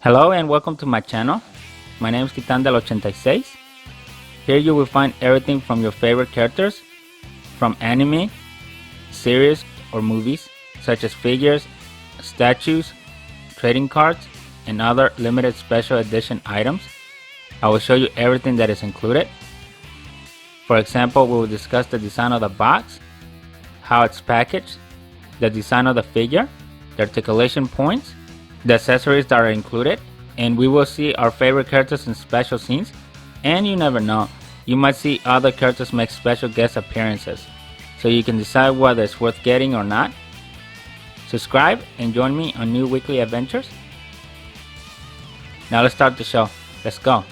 Hello and welcome to my channel. My name is Titan del 86. Here you will find everything from your favorite characters from anime, series or movies such as figures, statues, trading cards, and other limited special edition items. I will show you everything that is included. For example, we will discuss the design of the box, how it's packaged, the design of the figure, the articulation points, the accessories that are included, and we will see our favorite characters in special scenes. And you never know, you might see other characters make special guest appearances, so you can decide whether it's worth getting or not. Subscribe and join me on new weekly adventures. Now let's start the show. Let's go.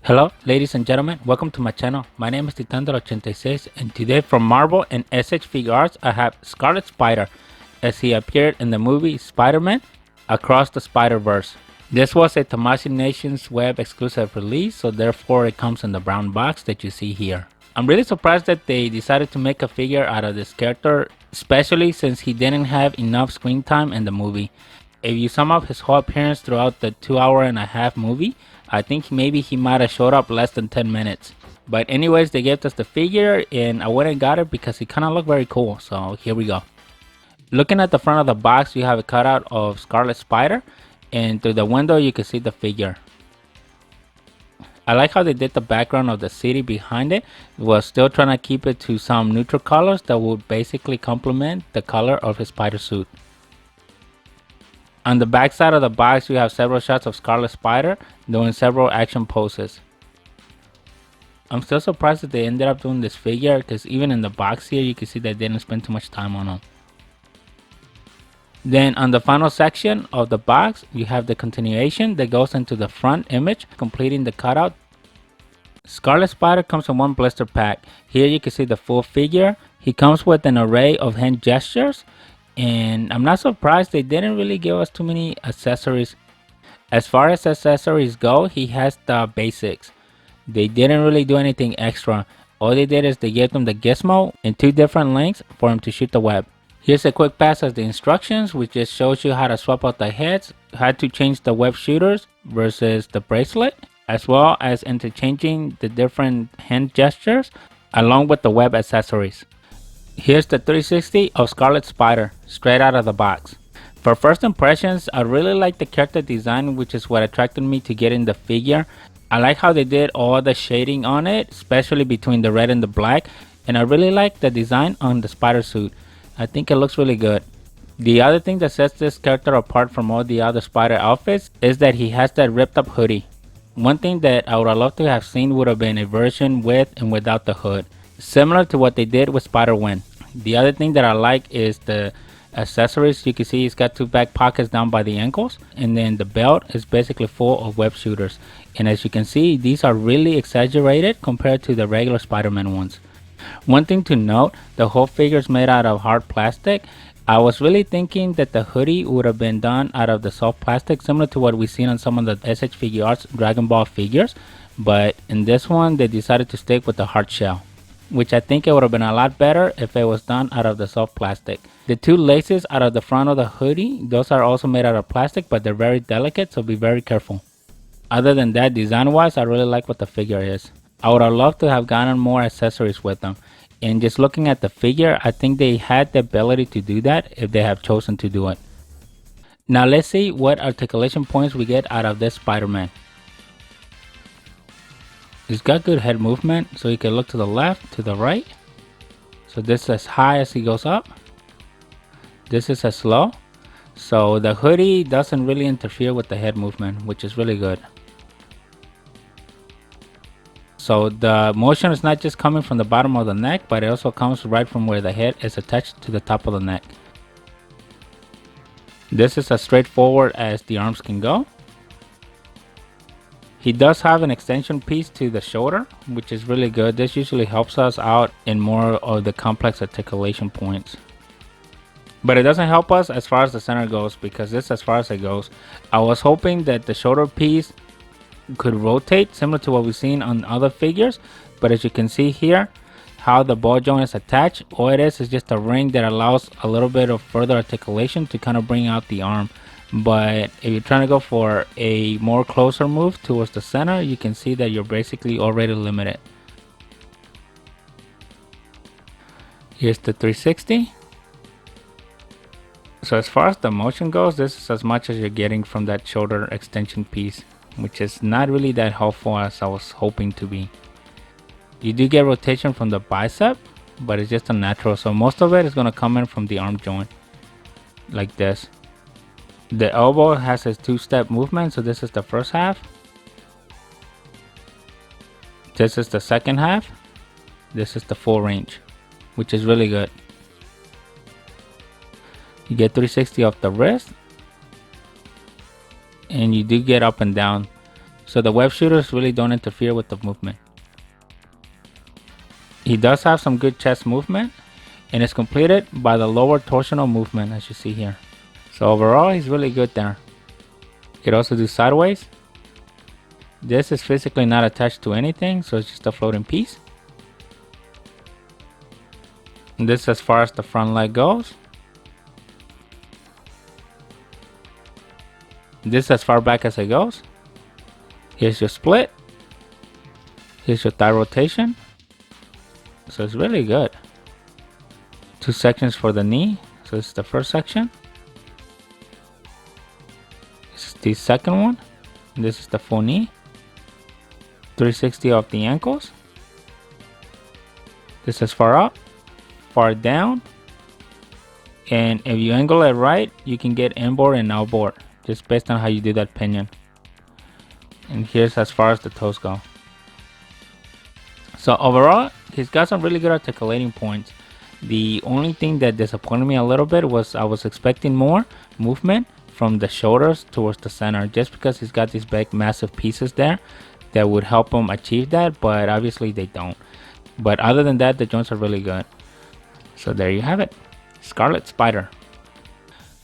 Hello ladies and gentlemen, welcome to my channel. My name is Titan del 86, and today from Marvel and S.H.Figuarts I have Scarlet Spider as he appeared in the movie Spider-Man Across the Spider-Verse. This was a Tamashii Nations web exclusive release, so therefore it comes in the brown box that you see here. I'm really surprised that they decided to make a figure out of this character, especially since he didn't have enough screen time in the movie. If you sum up his whole appearance throughout the 2.5-hour movie, I think maybe he might have showed up less than 10 minutes. But anyways, they gave us the figure and I went and got it because he kind of looked very cool, so here we go. Looking at the front of the box, you have a cutout of Scarlet Spider, and through the window you can see the figure. I like how they did the background of the city behind it, while still trying to keep it to some neutral colors that would basically complement the color of his spider suit. On the back side of the box, you have several shots of Scarlet Spider doing several action poses. I'm still surprised that they ended up doing this figure, because even in the box here you can see they didn't spend too much time on him. Then on the final section of the box, you have the continuation that goes into the front image, completing the cutout. Scarlet Spider comes in one blister pack. Here you can see the full figure. He comes with an array of hand gestures, and I'm not surprised they didn't really give us too many accessories. As far as accessories go, he has the basics. They didn't really do anything extra. All they did is they gave him the gizmo in 2 different lengths for him to shoot the web. Here's a quick pass of the instructions, which just shows you how to swap out the heads, how to change the web shooters versus the bracelet, as well as interchanging the different hand gestures along with the web accessories. Here's the 360 of Scarlet Spider, straight out of the box. For first impressions, I really like the character design, which is what attracted me to getting the figure. I like how they did all the shading on it, especially between the red and the black, and I really like the design on the spider suit. I think it looks really good. The other thing that sets this character apart from all the other spider outfits is that he has that ripped up hoodie. One thing that I would have loved to have seen would have been a version with and without the hood, similar to what they did with Spider-Gwen. The other thing that I like is the accessories. You can see he's got 2 back pockets down by the ankles, and then the belt is basically full of web shooters. And as you can see, these are really exaggerated compared to the regular Spider-Man ones. One thing to note, the whole figure is made out of hard plastic. I was really thinking that the hoodie would have been done out of the soft plastic, similar to what we've seen on some of the S.H.Figuarts Dragon Ball figures, but in this one they decided to stick with the hard shell, which I think it would have been a lot better if it was done out of the soft plastic. The 2 laces out of the front of the hoodie, those are also made out of plastic, but they're very delicate, so be very careful. Other than that, design wise, I really like what the figure is. I would have loved to have gotten more accessories with them, and just looking at the figure, I think they had the ability to do that if they have chosen to do it. Now let's see what articulation points we get out of this Spider-Man. He's got good head movement, so he can look to the left, to the right. So this is as high as he goes up. This is as low. So the hoodie doesn't really interfere with the head movement, which is really good. So the motion is not just coming from the bottom of the neck, but it also comes right from where the head is attached to the top of the neck. This is as straightforward as the arms can go. He does have an extension piece to the shoulder, which is really good. This usually helps us out in more of the complex articulation points. But it doesn't help us as far as the center goes, because this is as far as it goes. I was hoping that the shoulder piece could rotate similar to what we've seen on other figures, but as you can see here, how the ball joint is attached, all it is just a ring that allows a little bit of further articulation to kind of bring out the arm. But if you're trying to go for a more closer move towards the center, you can see that you're basically already limited. Here's the 360. So as far as the motion goes, this is as much as you're getting from that shoulder extension piece, which is not really that helpful as I was hoping to be. You do get rotation from the bicep, but it's just unnatural, so most of it is going to come in from the arm joint, like this. The elbow has a two-step movement, so this is the first half. This is the second half. This is the full range, which is really good. You get 360 off the wrist, and you do get up and down, so the web shooters really don't interfere with the movement. He does have some good chest movement, and it's completed by the lower torsional movement, as you see here. So overall, he's really good there. You could also do sideways. This is physically not attached to anything, so it's just a floating piece. And this is as far as the front leg goes. This is as far back as it goes. Here's your split. Here's your thigh rotation. So it's really good. Two sections for the knee. So this is the first section. This is the second one. And this is the full knee. 360 off the ankles. This is far up, far down. And if you angle it right, you can get inboard and outboard, just based on how you do that pinion. And here's as far as the toes go. So overall, he's got some really good articulating points. The only thing that disappointed me a little bit was I was expecting more movement from the shoulders towards the center, just because he's got these big massive pieces there that would help him achieve that, but obviously they don't. But other than that, the joints are really good. So there you have it, Scarlet Spider.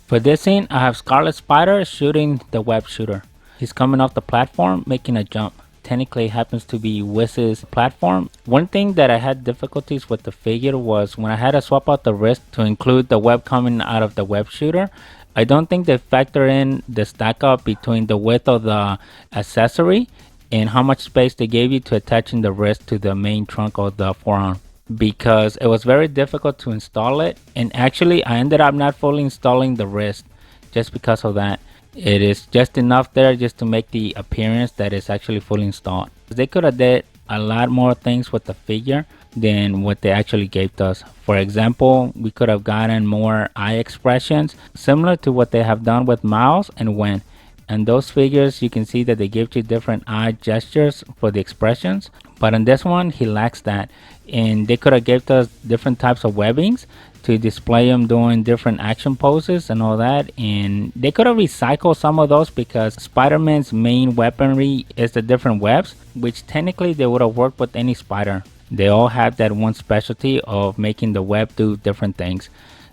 For this scene, I have Scarlet Spider shooting the web shooter. He's coming off the platform, making a jump. Technically, it happens to be Wiz's platform. One thing that I had difficulties with the figure was when I had to swap out the wrist to include the web coming out of the web shooter. I don't think they factor in the stack up between the width of the accessory and how much space they gave you to attaching the wrist to the main trunk of the forearm, because it was very difficult to install it. And actually, I ended up not fully installing the wrist just because of that. It is just enough there just to make the appearance that it's actually fully installed. They could have did a lot more things with the figure than what they actually gave us. For example, we could have gotten more eye expressions similar to what they have done with Miles and Gwen. And those figures, you can see that they give you different eye gestures for the expressions, but in this one he lacks that. And they could have gave us different types of webbings to display him doing different action poses and all that, and they could have recycled some of those, because Spider-Man's main weaponry is the different webs, which technically they would have worked with any spider. They all have that one specialty of making the web do different things.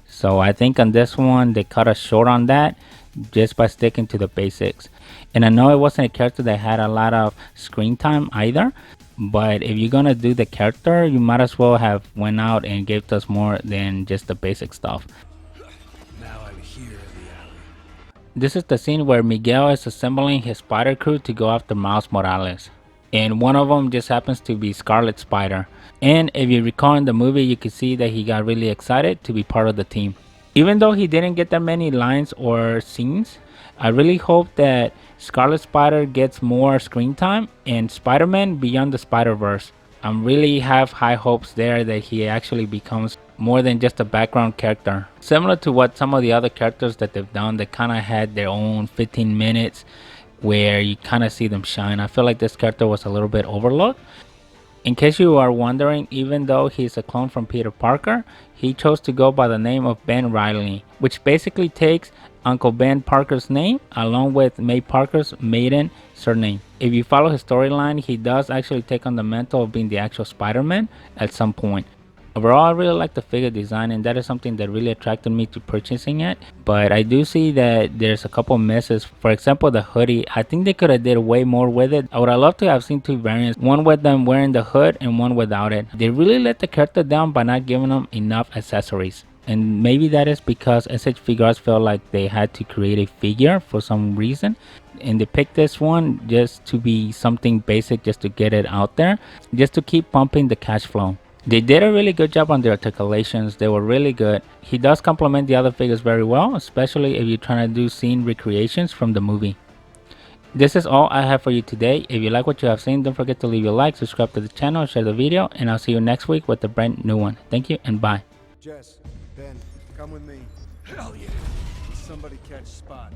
So I think on this one they cut us short on that just by sticking to the basics. And I know it wasn't a character that had a lot of screen time either, but if you're gonna do the character, you might as well have went out and gave us more than just the basic stuff. Now I'm here in the alley. This is the scene where Miguel is assembling his spider crew to go after Miles Morales, and one of them just happens to be Scarlet Spider. And if you recall in the movie, you can see that he got really excited to be part of the team. Even though he didn't get that many lines or scenes, I really hope that Scarlet Spider gets more screen time in Spider-Man Beyond the Spider-Verse. I really have high hopes there that he actually becomes more than just a background character. Similar to what some of the other characters that they've done, they kind of had their own 15 minutes where you kind of see them shine. I feel like this character was a little bit overlooked. In case you are wondering, even though he's a clone from Peter Parker, he chose to go by the name of Ben Reilly, which basically takes Uncle Ben Parker's name along with May Parker's maiden surname. If you follow his storyline, he does actually take on the mantle of being the actual Spider-Man at some point. Overall, I really like the figure design, and that is something that really attracted me to purchasing it. But I do see that there's a couple misses. For example, the hoodie, I think they could have did way more with it. I would have loved to have seen two variants, one with them wearing the hood and one without it. They really let the character down by not giving them enough accessories. and maybe that is because S.H.Figuarts felt like they had to create a figure for some reason, and they picked this one just to be something basic, just to get it out there, just to keep pumping the cash flow. They did a really good job on their articulations. They were really good. He does complement the other figures very well, especially if you're trying to do scene recreations from the movie. This is all I have for you today. If you like what you have seen, don't forget to leave a like, subscribe to the channel, share the video, and I'll see you next week with a brand new one. Thank you and bye. Jess, Ben, come with me. Hell yeah. Somebody catch Spot.